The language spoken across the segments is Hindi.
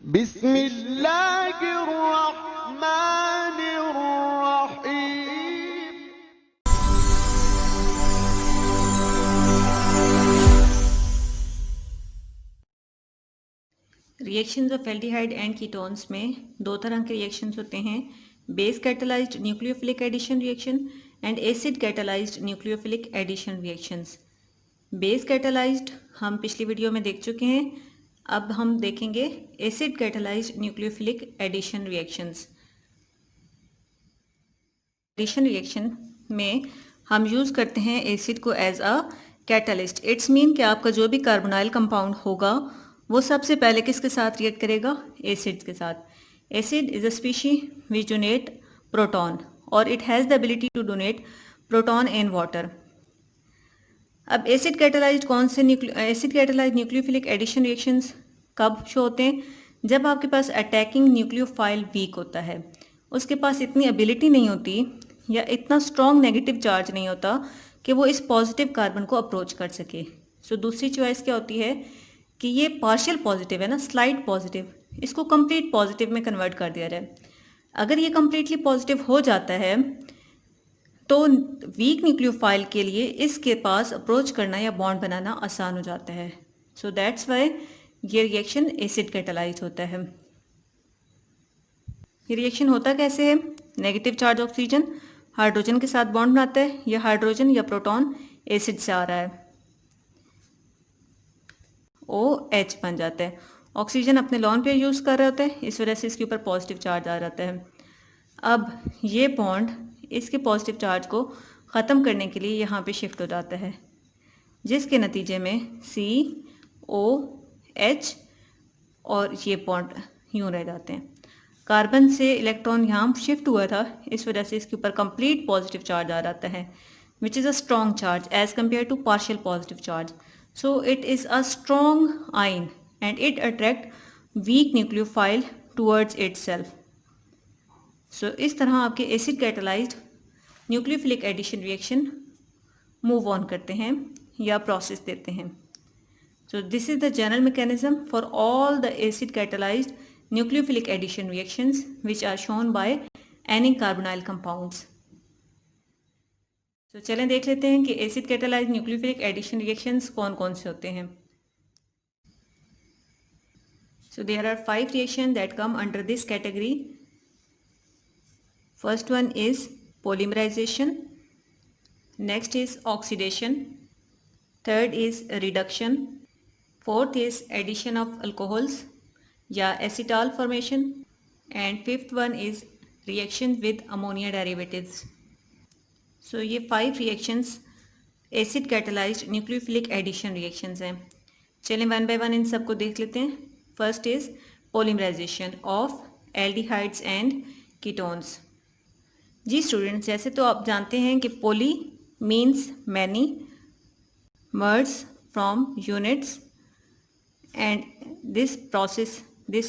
बिस्मिल्लाहिर्रहमानिर्रहीम। Reactions of aldehyde and ketones में दो तरह के रिएक्शंस होते हैं, base catalysed nucleophilic addition reaction and acid catalysed nucleophilic addition reactions. Base catalysed हम पिछली वीडियो में देख चुके हैं, अब हम देखेंगे acid catalysed nucleophilic addition reactions. Addition reaction में हम यूज़ करते हैं एसिड को as a catalyst. It's mean कि आपका जो भी कार्बोनाइल कंपाउंड होगा वो सबसे पहले किसके साथ रिएक्ट करेगा? एसिड के साथ। Acid is a species which donate proton और it has the ability to donate proton in water. अब एसिड कैटालाइज्ड कौन से acid catalysed nucleophilic addition reactions कब शो होते हैं? जब आपके पास अटैकिंग न्यूक्लियोफाइल वीक होता है, उसके पास इतनी एबिलिटी नहीं होती या इतना स्ट्रॉन्ग नेगेटिव चार्ज नहीं होता कि वो इस पॉजिटिव कार्बन को अप्रोच कर सके। सो दूसरी चॉइस क्या होती है कि ये पार्शियल पॉजिटिव है ना, स्लाइड पॉजिटिव, इसको कंप्लीट पॉजिटिव में कन्वर्ट कर दिया जाए। अगर ये कम्प्लीटली पॉजिटिव हो जाता है तो वीक न्यूक्लियोफाइल के लिए इसके पास अप्रोच करना या बॉन्ड बनाना आसान हो जाता है। सो दैट्स वाई ये रिएक्शन एसिड कैटालाइज होता है। ये रिएक्शन होता कैसे है? नेगेटिव चार्ज ऑक्सीजन हाइड्रोजन के साथ बॉन्ड बनाता है, या हाइड्रोजन या प्रोटॉन एसिड से आ रहा है, OH बन जाता है। ऑक्सीजन अपने लॉन पेयर यूज़ कर रहे होते हैं, इस वजह से इसके ऊपर पॉजिटिव चार्ज आ जाता है। अब ये बॉन्ड इसके पॉजिटिव चार्ज को ख़त्म करने के लिए यहाँ पे शिफ्ट हो जाता है, जिसके नतीजे में COH और ये बॉन्ड यूँ रह जाते हैं। कार्बन से इलेक्ट्रॉन यहाँ शिफ्ट हुआ था, इस वजह से इसके ऊपर कंप्लीट पॉजिटिव चार्ज आ जाता है, which is a strong charge as compared to partial positive charge. So it is a strong ion and it attract weak nucleophile towards itself. So इस तरह आपके acid catalysed nucleophilic addition reaction move on करते हैं या प्रोसेस देते हैं। So this is the general mechanism for all the acid catalyzed nucleophilic addition reactions which are shown by any carbonyl compounds. So चलें देख लेते हैं कि acid catalyzed nucleophilic addition reactions कौन कौन से होते हैं। So there are 5 reactions that come under this category. First one is polymerization, next is oxidation, third is reduction, fourth is addition of alcohols या acetal formation, and fifth one is reaction with ammonia derivatives. So ये 5 reactions acid catalyzed nucleophilic addition reactions हैं। चलें वन बाय वन इन सबको देख लेते हैं। First is polymerization of aldehydes and ketones। जी स्टूडेंट्स, जैसे तो आप जानते हैं कि poly means many, merge from units and this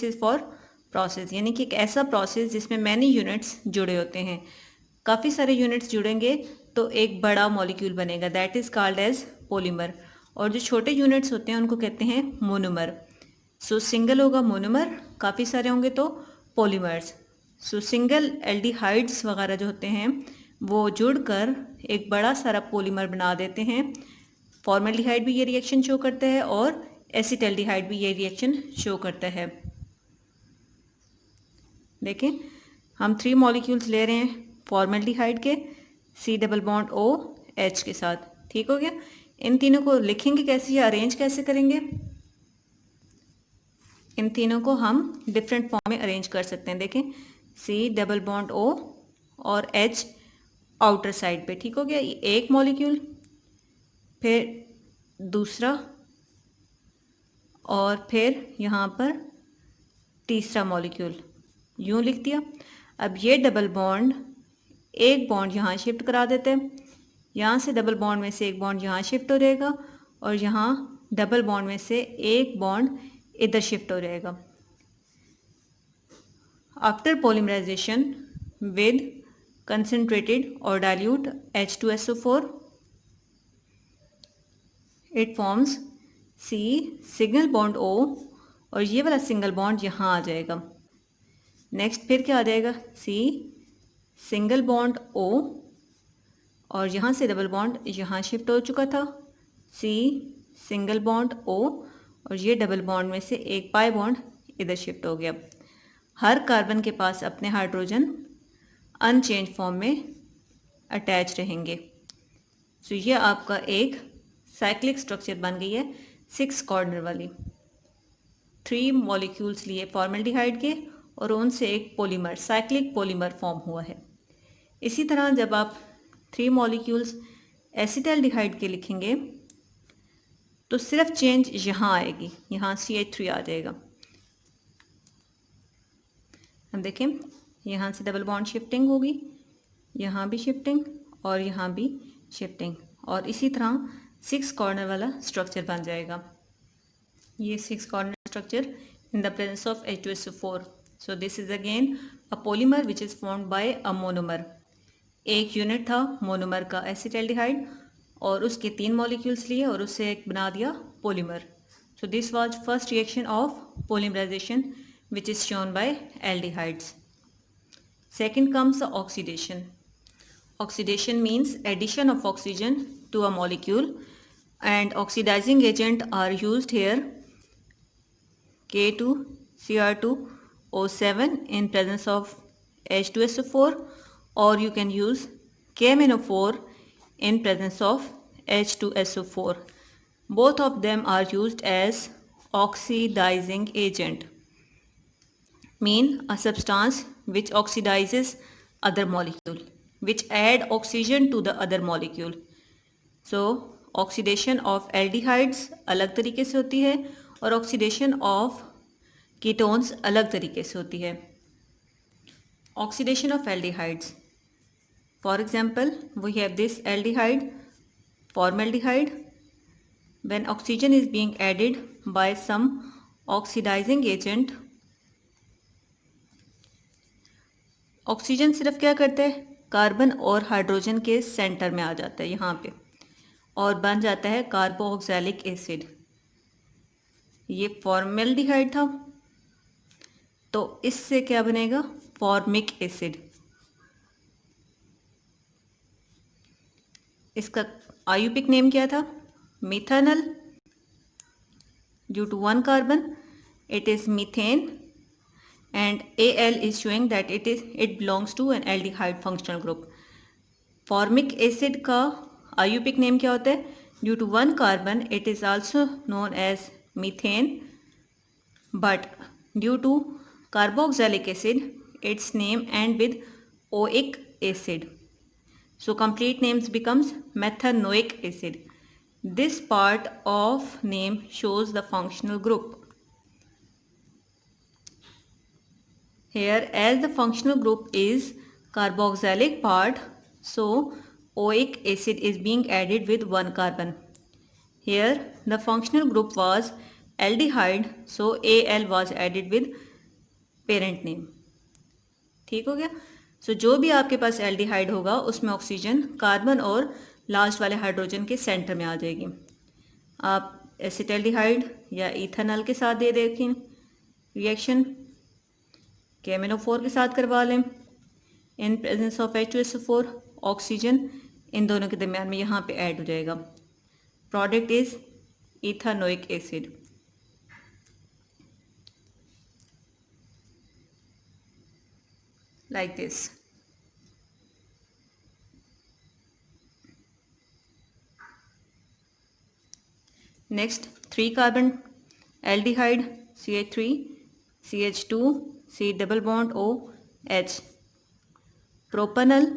is for process, यानी कि एक ऐसा प्रोसेस जिसमें मैनी यूनिट्स जुड़े होते हैं। काफ़ी सारे यूनिट्स जुड़ेंगे तो एक बड़ा मॉलिक्यूल बनेगा, that is called as polymer. और जो छोटे यूनिट्स होते हैं उनको कहते हैं मोनोमर। सो सिंगल होगा मोनोमर, काफ़ी सारे होंगे तो पॉलीमर्स। सो सिंगल एल्डिहाइड्स वगैरह जो होते हैं वो जुड़कर एक बड़ा सारा पॉलीमर बना देते हैं। फॉर्मल्डिहाइड भी ये रिएक्शन शो करता है और एसिटाल्डिहाइड भी ये रिएक्शन शो करता है। देखें, हम 3 मॉलिक्यूल्स ले रहे हैं फॉर्मल्डिहाइड के C डबल बॉन्ड OH के साथ, ठीक हो गया। इन तीनों को लिखेंगे कैसे या अरेंज कैसे करेंगे? इन तीनों को हम डिफरेंट फॉर्म में अरेंज कर सकते हैं। देखें, C डबल बॉन्ड O और H आउटर साइड पे, ठीक हो गया। एक मॉलिक्यूल, फिर दूसरा, और फिर यहाँ पर तीसरा मॉलिक्यूल, यूँ लिख दिया। अब ये डबल बॉन्ड एक बॉन्ड यहाँ शिफ्ट करा देते हैं, यहाँ से डबल बॉन्ड में से एक बॉन्ड यहाँ शिफ्ट हो जाएगा और यहाँ डबल बॉन्ड में से एक बॉन्ड इधर शिफ्ट हो जाएगा। आफ्टर पॉलीमराइजेशन विद कंसनट्रेटेड और dilute H2SO4 it forms C signal bond O और ये वाला सिंगल बॉन्ड यहाँ आ जाएगा। नेक्स्ट फिर क्या आ जाएगा, सी सिंगल बॉन्ड O, और यहाँ से डबल बॉन्ड यहाँ शिफ्ट हो चुका था, सी सिंगल बॉन्ड O, और ये डबल बॉन्ड में से एक पाई बॉन्ड इधर शिफ्ट हो गया। हर कार्बन के पास अपने हाइड्रोजन अनचेंज फॉर्म में अटैच रहेंगे। तो ये आपका एक साइक्लिक स्ट्रक्चर बन गई है 6 कॉर्नर वाली। 3 मॉलिक्यूल्स लिए फॉर्मल्डिहाइड के और उनसे एक पॉलीमर, साइक्लिक पॉलीमर फॉर्म हुआ है। इसी तरह जब आप 3 मॉलिक्यूल्स एसिटाल्डिहाइड के लिखेंगे तो सिर्फ चेंज यहाँ आएगी, यहाँ CH3 आ जाएगा। अब देखें, यहाँ से डबल बॉन्ड शिफ्टिंग होगी, यहाँ भी शिफ्टिंग और यहाँ भी शिफ्टिंग, और इसी तरह 6 कॉर्नर वाला स्ट्रक्चर बन जाएगा। ये 6 corner structure in the presence of H2SO4। So this is again a polymer which is formed by a monomer. एक यूनिट था मोनोमर का एसिटाल्डिहाइड और उसके 3 मॉलिक्यूल्स लिए और उससे एक बना दिया polymer. So this was first reaction of polymerisation which is shown by aldehydes. Second comes the oxidation. Oxidation means addition of oxygen to a molecule, and oxidizing agent are used here K2Cr2O7 in presence of H2SO4, or you can use KMnO4 in presence of H2SO4. Both of them are used as oxidizing agent. Mean a substance which oxidizes other molecule, which add oxygen to the other molecule. So oxidation of aldehydes अलग तरीके से होती है और oxidation of ketones अलग तरीके से होती है। Oxidation of aldehydes, for example we have this aldehyde, formaldehyde. When oxygen is being added by some oxidizing agent, oxygen सिर्फ क्या करता है, कार्बन और हाइड्रोजन के सेंटर में आ जाता है यहाँ पे और बन जाता है कार्बोक्सिलिक एसिड। ये फॉर्मल्डिहाइड था तो इससे क्या बनेगा, फॉर्मिक एसिड। इसका आयुपिक नेम क्या था, methanal. Due to 1 carbon it is methane, and Al is showing that it belongs to an aldehyde functional group. Formic acid का आयुपिक नेम क्या होता है, due to 1 carbon it is also known as methane, but due to carboxylic acid its name end with oic acid. So complete names becomes methanoic acid. This part of name shows the functional group. Here as the functional group is carboxylic part, so oic acid is being added with 1 carbon. Here the functional group was aldehyde, so Al was added with parent name. ठीक हो गया। सो जो भी आपके पास एल्डिहाइड होगा उसमें ऑक्सीजन कार्बन और लास्ट वाले हाइड्रोजन के सेंटर में आ जाएगी। आप एसिटाल्डिहाइड या इथेनॉल के साथ दे देखें रिएक्शन, KMnO4 के साथ करवा लें in presence of H2SO4, oxygen in दोनों के दरमियान में यहाँ पे ऐड हो जाएगा। Product is ethanoic acid. Like this. Next 3 carbon aldehyde CH3 CH2 C double bond O H। Propanal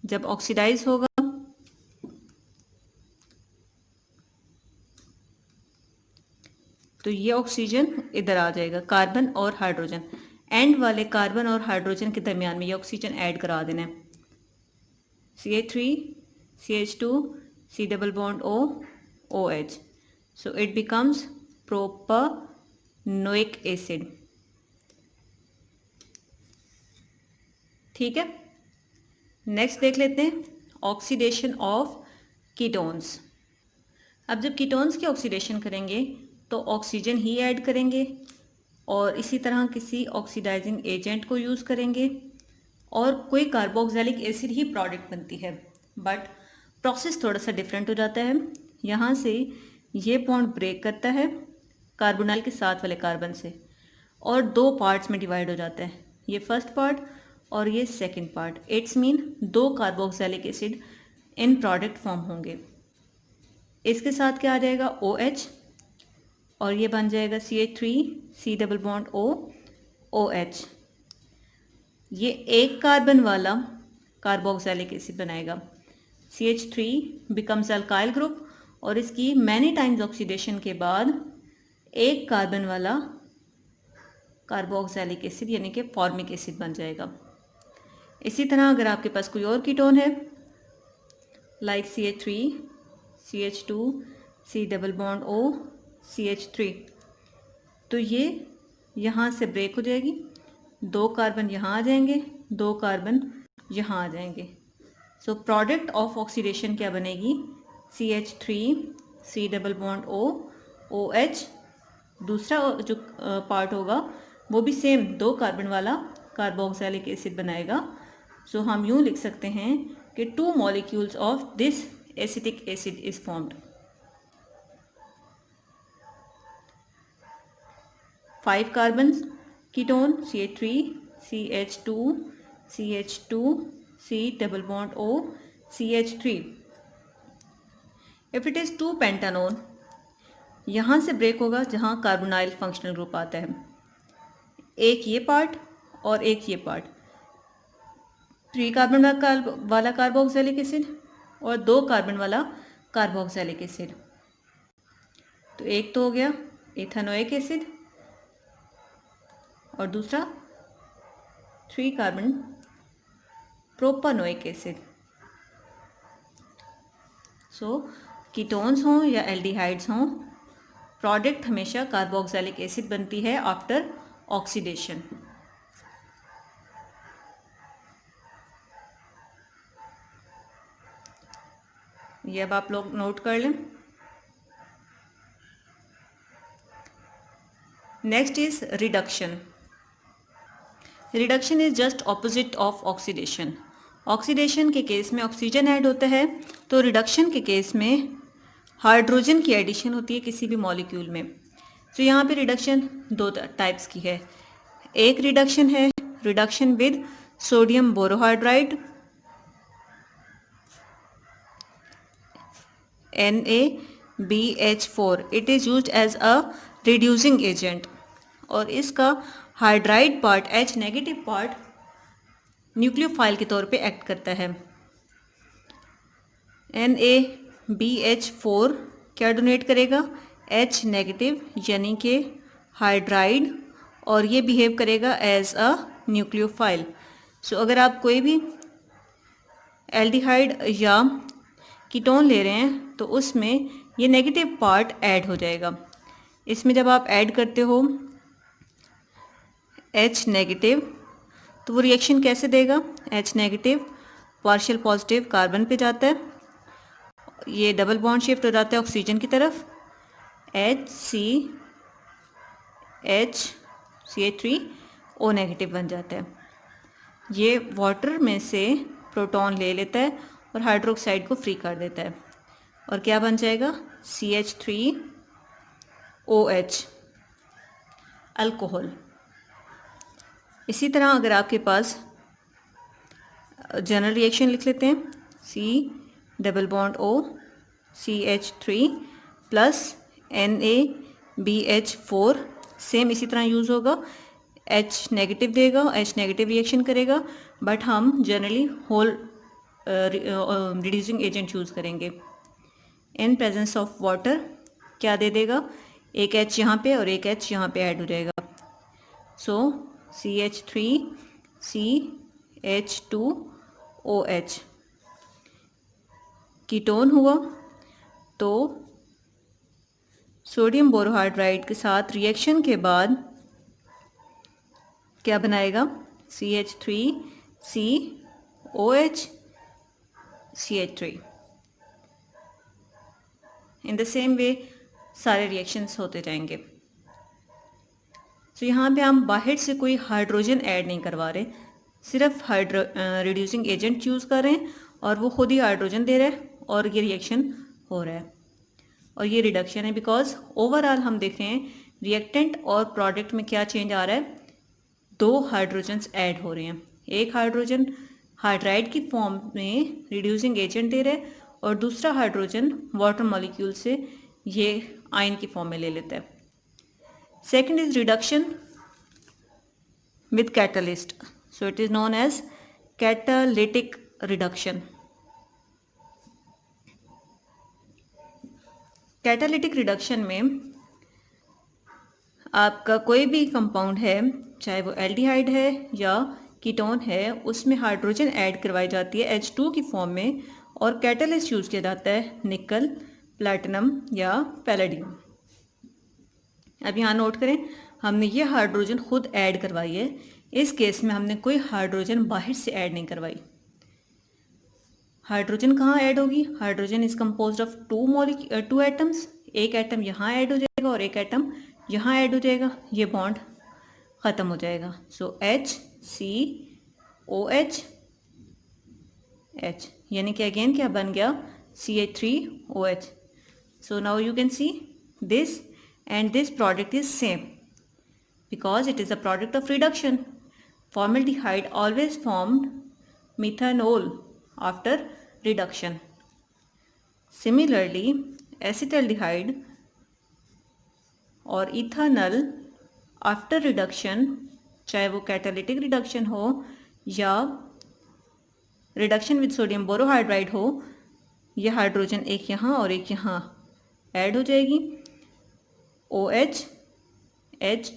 जब ऑक्सीडाइज होगा तो ये ऑक्सीजन इधर आ जाएगा, कार्बन और हाइड्रोजन एंड वाले कार्बन और हाइड्रोजन के दरमियान में ये ऑक्सीजन ऐड करा देना है। CH3 CH2 C double bond O OH, so it becomes propanoic acid। ठीक है, नेक्स्ट देख लेते हैं ऑक्सीडेशन ऑफ कीटोन्स। अब जब कीटोन्स की ऑक्सीडेशन करेंगे तो ऑक्सीजन ही ऐड करेंगे और इसी तरह किसी ऑक्सीडाइजिंग एजेंट को यूज़ करेंगे और कोई कार्बोक्सिलिक एसिड ही प्रोडक्ट बनती है। बट प्रोसेस थोड़ा सा डिफरेंट हो जाता है। यहाँ से ये बॉन्ड ब्रेक करता है कार्बोनाइल के साथ वाले कार्बन से और दो पार्ट्स में डिवाइड हो जाता है, ये फर्स्ट पार्ट और ये सेकंड पार्ट। इट्स मीन दो carboxylic acid in product form होंगे। इसके साथ क्या आ जाएगा OH और ये बन जाएगा CH3 C double bond O OH। ये एक कार्बन वाला कार्बोक्सिलिक एसिड बनाएगा। CH3 बिकम्स अल्काइल ग्रुप और इसकी मैनी टाइम्स ऑक्सीडेशन के बाद एक कार्बन वाला कार्बोक्सिलिक एसिड यानी कि फॉर्मिक एसिड बन जाएगा। इसी तरह अगर आपके पास कोई और कीटोन है like CH3 CH2 C double bond O CH3, तो ये यहाँ से ब्रेक हो जाएगी, दो कार्बन यहाँ आ जाएंगे, दो कार्बन यहाँ आ जाएंगे। सो प्रोडक्ट ऑफ ऑक्सीडेशन क्या बनेगी? CH3 C double bond O OH। दूसरा जो पार्ट होगा वो भी सेम दो कार्बन वाला कार्बोक्सिलिक एसिड बनाएगा। सो हम यूँ लिख सकते हैं कि 2 molecules of this acetic acid is formed. 5 carbon ketone CH3 CH2 CH2 C double bond O CH3। If it is 2 pentanone, यहाँ से ब्रेक होगा जहाँ कार्बोनाइल फंक्शनल ग्रुप आता है, एक ये पार्ट और एक ये पार्ट। 3 कार्बन वाला कार्बोक्सिलिक एसिड और 2 कार्बन वाला कार्बोक्सिलिक एसिड। तो एक तो हो गया इथेनोइक एसिड और दूसरा 3 कार्बन प्रोपानोइक एसिड। सो कीटोन्स हों या एल्डिहाइड्स हों, प्रोडक्ट हमेशा कार्बोक्सिलिक एसिड बनती है आफ्टर ऑक्सीडेशन। ये अब आप लोग नोट कर लें। Next is reduction. Reduction is just opposite of oxidation. Oxidation के केस में ऑक्सीजन ऐड होता है, तो रिडक्शन के केस में हाइड्रोजन की एडिशन होती है किसी भी मॉलिक्यूल में। तो यहाँ पे रिडक्शन 2 टाइप्स की है। एक रिडक्शन है reduction with sodium borohydride NaBH4। It is used as a reducing agent और इसका hydride part H negative part nucleophile के तौर पे एक्ट करता है। NaBH4 क्या डोनेट करेगा? H नेगेटिव यानी कि हाइड्राइड, और ये बिहेव करेगा एज अ न्यूक्लियोफाइल। सो अगर आप कोई भी एल्डिहाइड या कीटोन ले रहे हैं तो उसमें ये नेगेटिव पार्ट ऐड हो जाएगा। इसमें जब आप ऐड करते हो H नेगेटिव, तो वो रिएक्शन कैसे देगा? H negative partial positive carbon पे जाता है, ये डबल बॉन्ड शिफ्ट हो जाता है ऑक्सीजन की तरफ, CH3O नेगेटिव बन जाता है। ये वाटर में से प्रोटॉन ले लेता है और हाइड्रोक्साइड को फ्री कर देता है और क्या बन जाएगा? CH3OH alcohol. इसी तरह अगर आपके पास जनरल रिएक्शन लिख लेते हैं, C double bond O CH3 plus NaBH4, same इसी तरह यूज़ होगा। H नेगेटिव देगा, H नेगेटिव रिएक्शन करेगा, बट हम generally whole reducing agent use करेंगे। इन प्रेजेंस ऑफ वाटर क्या दे देगा? एक H यहाँ पे और एक H यहाँ पे ऐड हो जाएगा। सो CH3CH2OH कीटोन हुआ, तो सोडियम बोरोहाइड्राइड के साथ रिएक्शन के बाद क्या बनाएगा? CH3COH CH3। In the same way, सारे रिएक्शंस होते जाएंगे। तो यहाँ पे हम बाहर से कोई हाइड्रोजन ऐड नहीं करवा रहे, सिर्फ रिड्यूसिंग एजेंट चूज़ कर रहे हैं और वो खुद ही हाइड्रोजन दे रहा है और ये रिएक्शन हो रहा है और ये रिडक्शन है। बिकॉज ओवरऑल हम देख रहे हैं रिएक्टेंट और प्रोडक्ट में क्या चेंज आ रहा है, 2 हाइड्रोजन्स ऐड हो रहे हैं। एक हाइड्रोजन हाइड्राइड की फॉर्म में रिड्यूसिंग एजेंट दे रहा है और दूसरा हाइड्रोजन वाटर मॉलिक्यूल से ये आयन की फॉर्म में ले लेता है। Second is reduction with catalyst, so it is known as catalytic reduction. Catalytic reduction में आपका कोई भी कंपाउंड है, चाहे वो एल्डिहाइड है या कीटोन है, उसमें हाइड्रोजन ऐड करवाई जाती है H2 की फॉर्म में और कैटलिस्ट यूज़ किया जाता है निकल, प्लैटिनम या पैलेडियम। अब यहाँ नोट करें, हमने ये हाइड्रोजन खुद ऐड करवाई है। इस केस में हमने कोई हाइड्रोजन बाहर से ऐड नहीं करवाई। हाइड्रोजन कहाँ ऐड होगी? Hydrogen is composed of 2 atoms. एक एटम यहाँ ऐड हो जाएगा और एक एटम यहाँ ऐड हो जाएगा, ये बॉन्ड ख़त्म हो जाएगा। सो HCOH H, यानी कि अगेन क्या बन गया? CH3OH। So now you can see this and this product is same because it is a product of reduction. Formaldehyde always formed methanol after reduction. Similarly, acetaldehyde और ethanol after reduction, चाहे वो catalytic reduction हो या reduction with sodium borohydride हो, यह हाइड्रोजन एक यहाँ और एक यहाँ ऐड हो जाएगी, OH H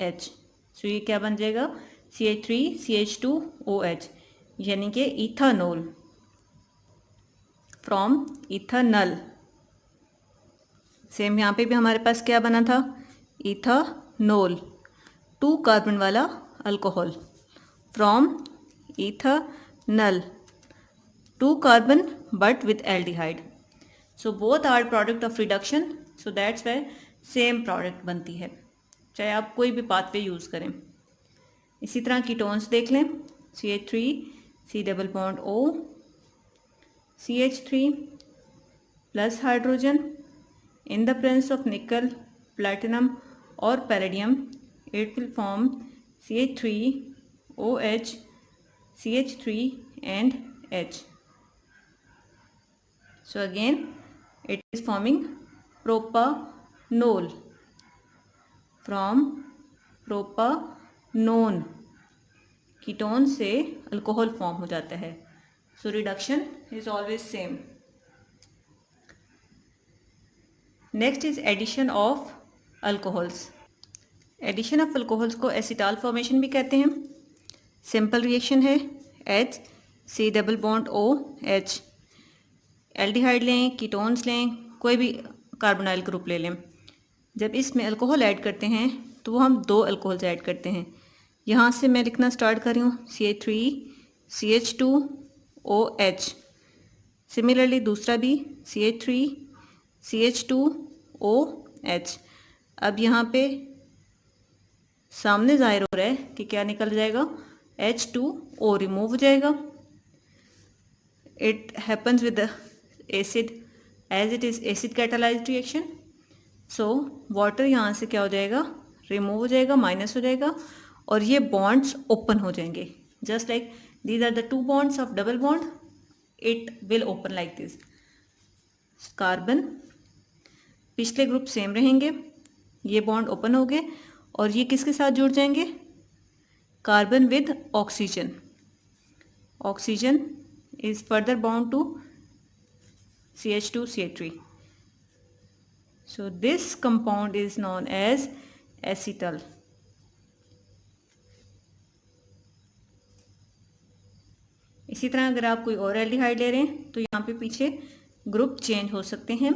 H। सो ये क्या बन जाएगा? CH3CH2OH, यानी कि इथानोल फ्रॉम इथानल। सेम यहाँ पे भी हमारे पास क्या बना था? इथानोल, 2 कार्बन वाला alcohol from ethanal, 2 carbon but with aldehyde. So both are product of reduction, so that's why same product बनती है, चाहे आप कोई भी पाथवे यूज़ करें। इसी तरह कीटोन्स देख लें, CH3 C double bond O, CH3 plus hydrogen in the presence of nickel, platinum और palladium, it will form CH3OH, CH3 and H. So again it is forming propanol from propanone, ketone से अल्कोहल फॉर्म हो जाता है। So reduction is always same. Next is addition of alcohols. Addition of alcohols को एसिटाल फॉर्मेशन भी कहते हैं। सिंपल रिएक्शन है, H C double bond O H। Aldehyde लें, कीटोन्स लें, कोई भी कार्बोनाइल ग्रुप ले लें, जब इसमें अल्कोहल ऐड करते हैं तो वो हम 2 अल्कोहल्स ऐड करते हैं। यहाँ से मैं लिखना स्टार्ट कर रही हूँ, CH3CH2OH। सिमिलरली दूसरा भी CH3CH2OH। अब यहाँ पे सामने ज़ाहिर हो रहा है कि क्या निकल जाएगा? H2O रिमूव हो जाएगा। It happens with the acid as it is acid catalysed reaction. So water यहाँ से क्या हो जाएगा? रिमूव हो जाएगा, माइनस हो जाएगा और ये बॉन्ड्स ओपन हो जाएंगे। Just like these are the 2 bonds of double bond, it will open like this. Carbon पिछले ग्रुप सेम रहेंगे, ये बॉन्ड ओपन हो गए और ये किसके साथ जुड़ जाएंगे? Carbon with oxygen. Oxygen is further bound to CH2CH3. So this compound is known as acetal. इसी तरह अगर आप कोई और एल्डिहाइड ले रहे हैं तो यहाँ पे पीछे ग्रुप चेंज हो सकते हैं,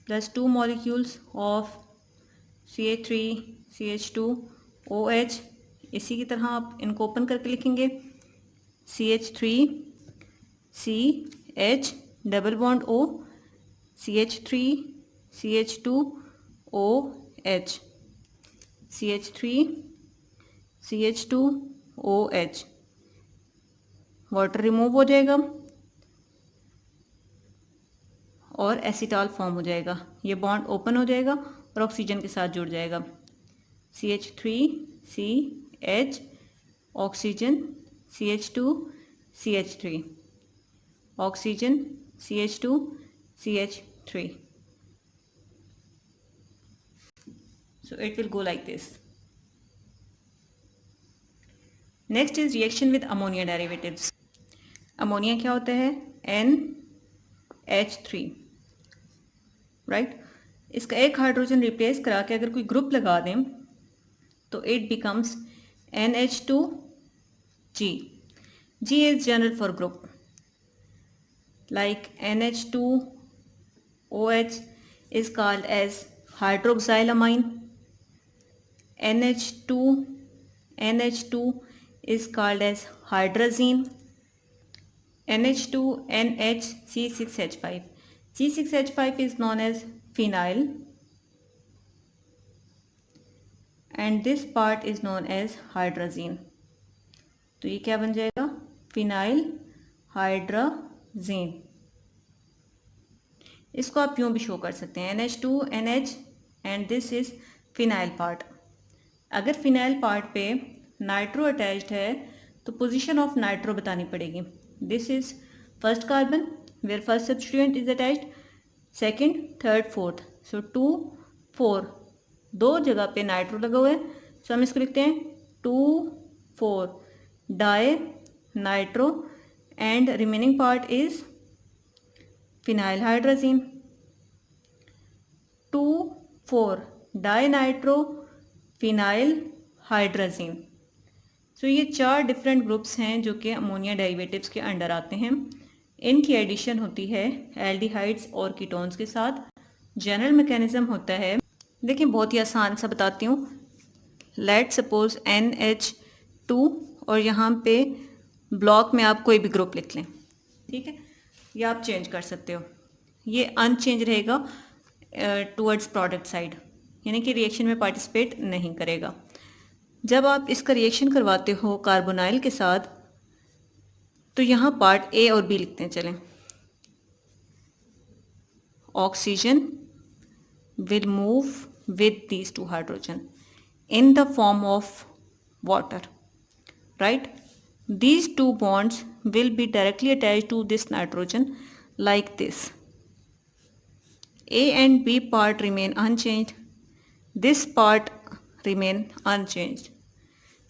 +2 मॉलिक्यूल्स ऑफ CH3CH2OH। इसी की तरह आप इनको ओपन करके लिखेंगे, CH3CH double bond O, CH3 CH2OH, CH3 CH2OH, water remove हो जाएगा और एसीटॉल फॉर्म हो जाएगा। ये बॉन्ड ओपन हो जाएगा और ऑक्सीजन के साथ जुड़ जाएगा। CH3CH, oxygen CH2CH3, oxygen CH2CH3. So it will go like this. Next is reaction with ammonia derivatives. Ammonia क्या होता है? NH3, right. इसका एक हाइड्रोजन रिप्लेस करा के अगर कोई ग्रुप लगा दें तो it becomes NH2G. G is general for group, like NH2OH is called as hydroxylamine. NH2 is called as hydrazine. NH2NH, C6H5 is known as phenyl, and this part is known as hydrazine. तो ये क्या बन जाएगा? Phenyl hydrazine. इसको आप यूँ भी शो कर सकते हैं, NH2NH and this is phenyl part. अगर फिनाइल पार्ट पे नाइट्रो अटैच्ड है तो पोजीशन ऑफ नाइट्रो बतानी पड़ेगी. This is first carbon where first substituent is attached, second, third, fourth. So 2, 4 दो जगह पे नाइट्रो लगा हुआ है. सो हम इसको लिखते हैं 2, 4 di nitro and remaining part is phenyl hydrazine. 2, 4 di nitro phenyl hydrazine. So ये 4 डिफरेंट ग्रुप्स हैं जो कि अमोनिया डेरिवेटिव्स के अंडर आते हैं. इनकी एडिशन होती है एल्डिहाइड्स और कीटोन्स के साथ. जनरल मैकेनिज्म होता है, देखिए बहुत ही आसान सा बताती हूँ. लेट सपोज NH2 और यहाँ पे ब्लॉक में आप कोई भी ग्रुप लिख लें, ठीक है, या आप चेंज कर सकते हो. ये अनचेंज रहेगा टुवर्ड्स प्रोडक्ट साइड, यानी कि रिएक्शन में पार्टिसिपेट नहीं करेगा. जब आप इसका रिएक्शन करवाते हो कार्बोनाइल के साथ तो यहाँ पार्ट ए और बी लिखते हैं. चलें, oxygen will move with these 2 hydrogen in the form of water, right? These 2 bonds will be directly attached to this nitrogen like this. A and B part remain unchanged. This part remain unchanged.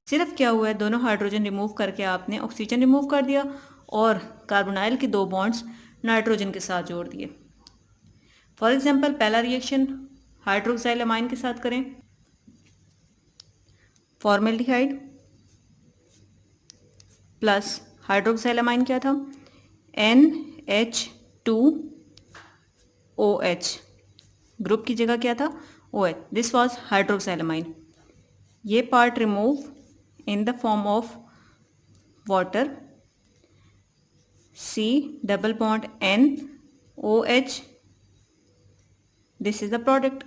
सिर्फ क्या हुआ है, दोनों हाइड्रोजन रिमूव करके आपने ऑक्सीजन रिमूव कर दिया और कार्बोनाइल के 2 बॉन्ड्स नाइट्रोजन के साथ जोड़ दिए. फॉर एग्जाम्पल पहला रिएक्शन हाइड्रोक्साइलामाइन के साथ करें. फॉर्मेल्डिहाइड प्लस हाइड्रोक्साइलामाइन क्या था? NH2OH. ग्रुप की जगह क्या था? OH. This was hydroxylamine. ये part remove in the form of water. C double bond NOH. This is the product.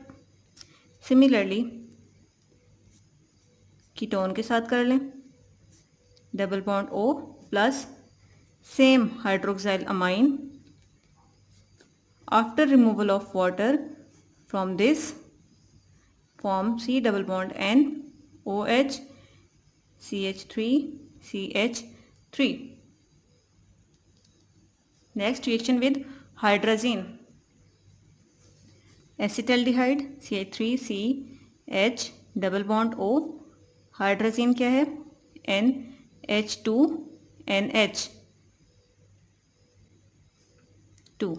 Similarly, ketone के साथ कर लें. Double bond O plus same hydroxyl amine. After removal of water from this form C double bond NOH CH3CH3. Next reaction with hydrazine. Acetaldehyde CH3CH double bond O. Hydrazine क्या है? NH2NH2.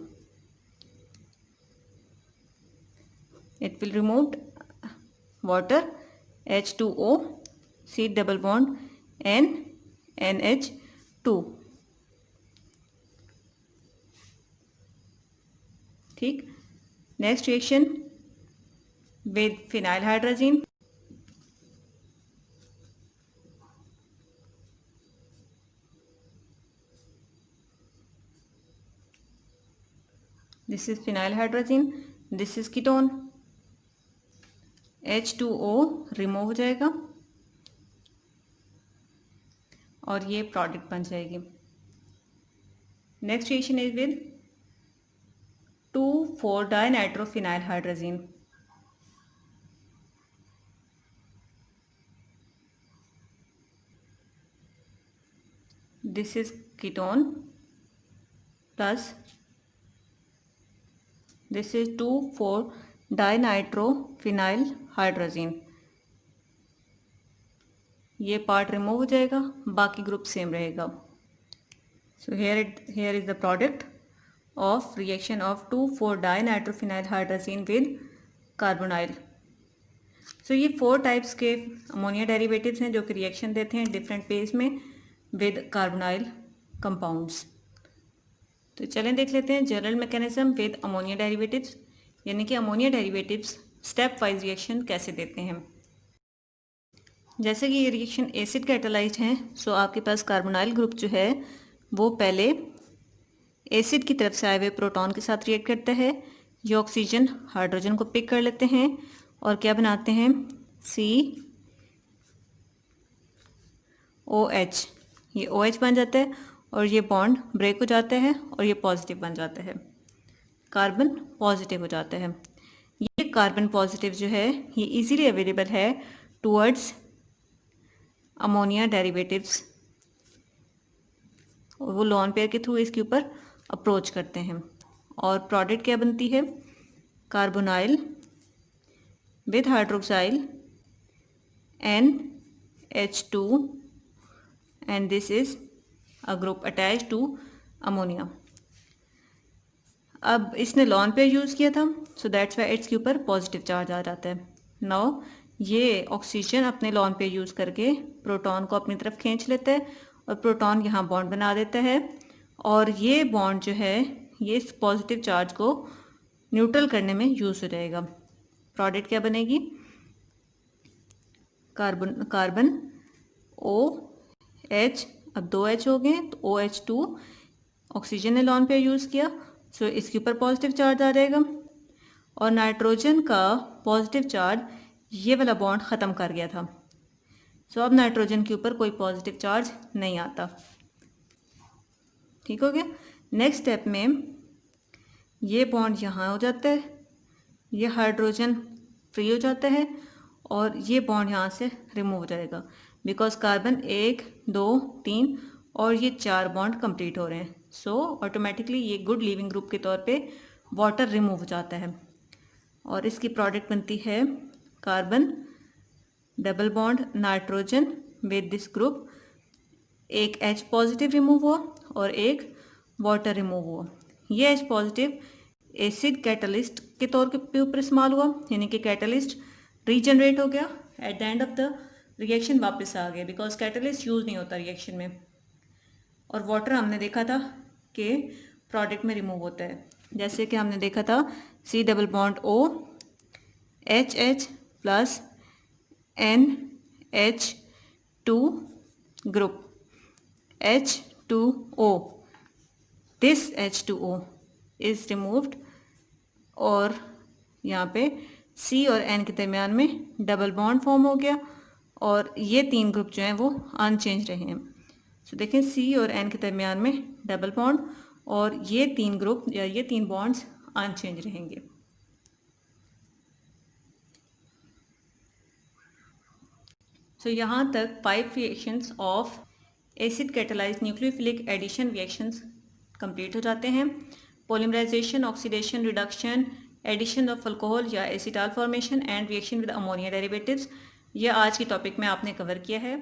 It will remove water H2O C double bond NH2. ठीक. Next reaction with phenyl hydrazine. This is phenyl hydrazine. This is ketone, H2O remove हो जाएगा और ये प्रोडक्ट बन जाएगी। Next reaction is with two four dinitrophenyl hydrogen. This is ketone plus this is two four dinitrophenyl hydrogen. ये पार्ट रिमूव हो जाएगा, बाकी ग्रुप सेम रहेगा। So here is the product of reaction of two four dinitrophenyl hydrogen with carbonyl. So ये 4 टाइप्स के अमोनिया डेरिवेटिव्स हैं जो कि रिएक्शन देते हैं डिफरेंट फेज में विद कार्बोनाइल कंपाउंड्स। तो चलें देख लेते हैं general mechanism with ammonia derivatives, यानी कि ammonia derivatives step wise reaction कैसे देते हैं। जैसे कि ये रिएक्शन एसिड कैटालाइज्ड हैं, सो आपके पास कार्बोनाइल ग्रुप जो है वो पहले एसिड की तरफ से आए हुए प्रोटॉन के साथ रिएक्ट करता है। ये ऑक्सीजन हाइड्रोजन को पिक कर लेते हैं और क्या बनाते हैं, COH। ये OH बन जाता है और ये बॉन्ड ब्रेक हो जाता है और ये पॉजिटिव बन जाता है, कार्बन पॉजिटिव हो जाता है। ये कार्बन पॉजिटिव जो है ये इजीली अवेलेबल है टुवर्ड्स अमोनिया डेरिवेटिव्स, और वो लॉन पेयर के थ्रू इसके ऊपर अप्रोच करते हैं। और प्रोडक्ट क्या बनती है, carbonyl with hydroxyl NH2 and this is a group attached to ammonia। अब इसने लॉन पेयर यूज़ किया था, सो दैट्स वाई इसके ऊपर पॉजिटिव चार्ज आ जाता है। नाउ ये ऑक्सीजन अपने लॉन पेयर यूज़ करके प्रोटॉन को अपनी तरफ खींच लेता है और प्रोटॉन यहाँ बॉन्ड बना देता है, और ये बॉन्ड जो है ये इस पॉजिटिव चार्ज को न्यूट्रल करने में यूज़ हो जाएगा। प्रोडक्ट क्या बनेगी, कार्बन OH, अब 2 H हो गए तो OH2, ऑक्सीजन ने लॉन पेयर यूज़ किया, सो इसके ऊपर पॉजिटिव चार्ज आ जाएगा, और नाइट्रोजन का पॉजिटिव चार्ज ये वाला बॉन्ड ख़त्म कर गया था, सो अब नाइट्रोजन के ऊपर कोई पॉजिटिव चार्ज नहीं आता। ठीक हो गया। नेक्स्ट स्टेप में ये बॉन्ड यहाँ हो जाता है, ये हाइड्रोजन फ्री हो जाता है और ये बॉन्ड यहाँ से रिमूव हो जाएगा, बिकॉज कार्बन 1, 2, 3 और ये 4 बॉन्ड कंप्लीट हो रहे हैं। सो ऑटोमेटिकली ये गुड लीविंग ग्रुप के तौर पे वाटर रिमूव हो जाता है और इसकी प्रोडक्ट बनती है carbon double bond nitrogen with this group, एक H पॉजिटिव रिमूव हुआ और एक वाटर रिमूव हुआ। ये H पॉजिटिव एसिड कैटलिस्ट के तौर पे ऊपर इस्तेमाल हुआ, यानी कि कैटलिस्ट रीजनरेट हो गया, at the end of the reaction वापस आ गया, बिकॉज कैटलिस्ट यूज़ नहीं होता रिएक्शन में। और वाटर हमने देखा था कि प्रोडक्ट में रिमूव होता है, जैसे कि हमने देखा था C double bond O HH plus NH2 group H2O, this H2O is removed और यहाँ पे C और N के दरमियान में डबल बॉन्ड फॉर्म हो गया और ये 3 ग्रुप जो हैं वो अनचेंज रहे हैं। सो देखें C और N के दरमियान में डबल बॉन्ड और ये 3 ग्रुप या ये 3 बॉन्ड्स अनचेंज रहेंगे। सो यहाँ तक 5 reactions of acid catalysed nucleophilic addition reactions complete हो जाते हैं। Polymerisation, oxidation, reduction, addition of alcohol या acetal formation and reaction with ammonia derivatives, ये आज की टॉपिक में आपने कवर किया है।